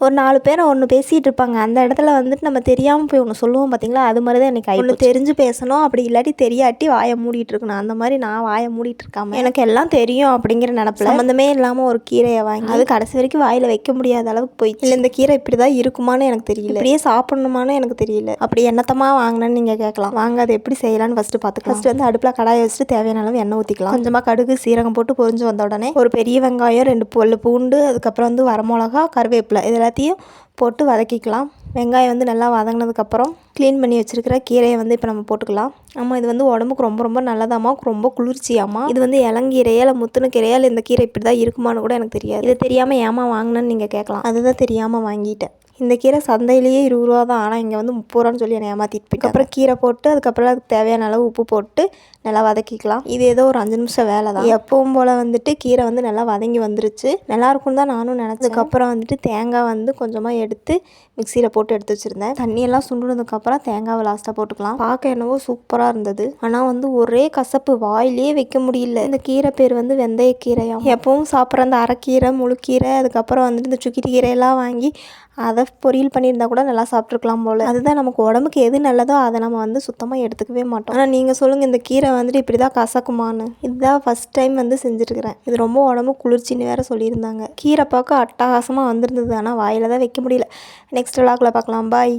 ஒரு 4 பேரை ஒன்று பேசிகிட்டு இருப்பாங்க. அந்த இடத்துல வந்துட்டு நம்ம தெரியாமல் போய் ஒன்று சொல்லுவோம் பார்த்தீங்களா, அது மாதிரி தான் எனக்கு ஒன்று தெரிஞ்சு பேசணும், அப்படி இல்லாட்டி தெரியாட்டி வாயை மூடிட்டு இருக்கணும். அந்த மாதிரி நான் வாயை மூடிட்டு இருக்காமல் எனக்கு எல்லாம் தெரியும் அப்படிங்கிற நினப்பில் சம்மந்தமே இல்லாமல் ஒரு கீரையை வாங்கி அது கடைசி வரைக்கும் வாயில் வைக்க முடியாத அளவுக்கு போயிடுச்சு. இல்லை இந்த கீரை இப்படி தான் இருக்குமான்னு எனக்கு தெரியல, இப்படியே சாப்பிடணுமான்னு எனக்கு தெரியல. அப்படி என்னத்தமாக வாங்கினேன்னு நீங்கள் கேட்கலாம். வாங்க அதை எப்படி செய்யலான்னு ஃபஸ்ட்டு பார்த்துக்கலாம். ஃபஸ்ட்டு வந்து அடுப்பில் கடாயை வச்சுட்டு தேவையான அளவு எண்ணெய் ஊற்றிக்கலாம். கொஞ்சமாக கடுகு சீரகம் போட்டு பொரிஞ்சு வந்த உடனே ஒரு பெரிய வெங்காயம், 2 பல்லு பூண்டு, அதுக்கப்புறம் வந்து வரமிளகா, கருவேப்பிலை இது எல்லாத்தையும் போட்டு வதக்கிக்கலாம். வெங்காயம் வந்து நல்லா வதங்கினதுக்கப்புறம் க்ளீன் பண்ணி வச்சுருக்கிற கீரையை வந்து இப்போ நம்ம போட்டுக்கலாம். ஆமாம், இது வந்து உடம்புக்கு ரொம்ப ரொம்ப நல்லதாம்மா, ரொம்ப குளிர்ச்சியாம்மா. இது வந்து இளங்கீரையா இல்லை முத்துன கீரையா இல்லை இந்த கீரை இப்படி தான் இருக்குமான்னு கூட எனக்கு தெரியாது. இது தெரியாமல் ஏமா வாங்கினேன்னு நீங்கள் கேட்கலாம். அதுதான் தெரியாமல் வாங்கிட்டேன். இந்த கீரை சந்தையிலேயே 20 ரூபா தான், ஆனால் இங்கே வந்து 30 ரூபான்னு சொல்லி என்னை ஏமாற்றிட்டு போயிட்டு. அப்புறம் கீரை போட்டு அதுக்கப்புறம் அதுக்கு தேவையான அளவு உப்பு போட்டு நல்லா வதக்கிக்கலாம். இது ஏதோ ஒரு 5 நிமிஷம் வேலை தான். எப்பவும் போல் வந்துட்டு கீரை வந்து நல்லா வதங்கி வந்துருச்சு. நல்லாயிருக்கும் தான் நானும் நினச்சதுக்கப்புறம் வந்துட்டு தேங்காய் வந்து கொஞ்சமாக எடுத்து மிக்சியில் போட்டு எடுத்து வச்சுருந்தேன். தண்ணியெல்லாம் சுண்டுனதுக்கப்புறம் தேங்காவை லாஸ்ட்டாக போட்டுக்கலாம். பார்க்க என்னவோ சூப்பராக இருந்தது, ஆனால் வந்து ஒரே கசப்பு, வாயிலே வைக்க முடியல. இந்த கீரை பேர் வந்து வெந்தயக்கீரையாம். எப்பவும் சாப்பிட்ற அந்த அரைக்கீரை, முழுக்கீரை, அதுக்கப்புறம் வந்துட்டு இந்த சுக்கிட்டி கீரையெல்லாம் வாங்கி அதை பொரியல் பண்ணியிருந்தா கூட நல்லா சாப்பிட்ருக்கலாம் போல். அதுதான் நமக்கு உடம்புக்கு எது நல்லதோ அதை நம்ம வந்து சுத்தமாக எடுத்துக்கவே மாட்டோம். ஆனால் நீங்கள் சொல்லுங்கள், இந்த கீரை வந்துட்டு இப்படி தான் கசக்குமான்னு. இதுதான் ஃபஸ்ட் டைம் வந்து செஞ்சுருக்கிறேன். இது ரொம்ப உடம்பு குளிர்ச்சின்னு வேறு சொல்லியிருந்தாங்க. கீரை பார்க்க அட்டகாசமாக வந்திருந்தது, ஆனால் வாயில் தான் வைக்க முடியல. நெக்ஸ்ட் விலாகில் பார்க்கலாம். பாய்.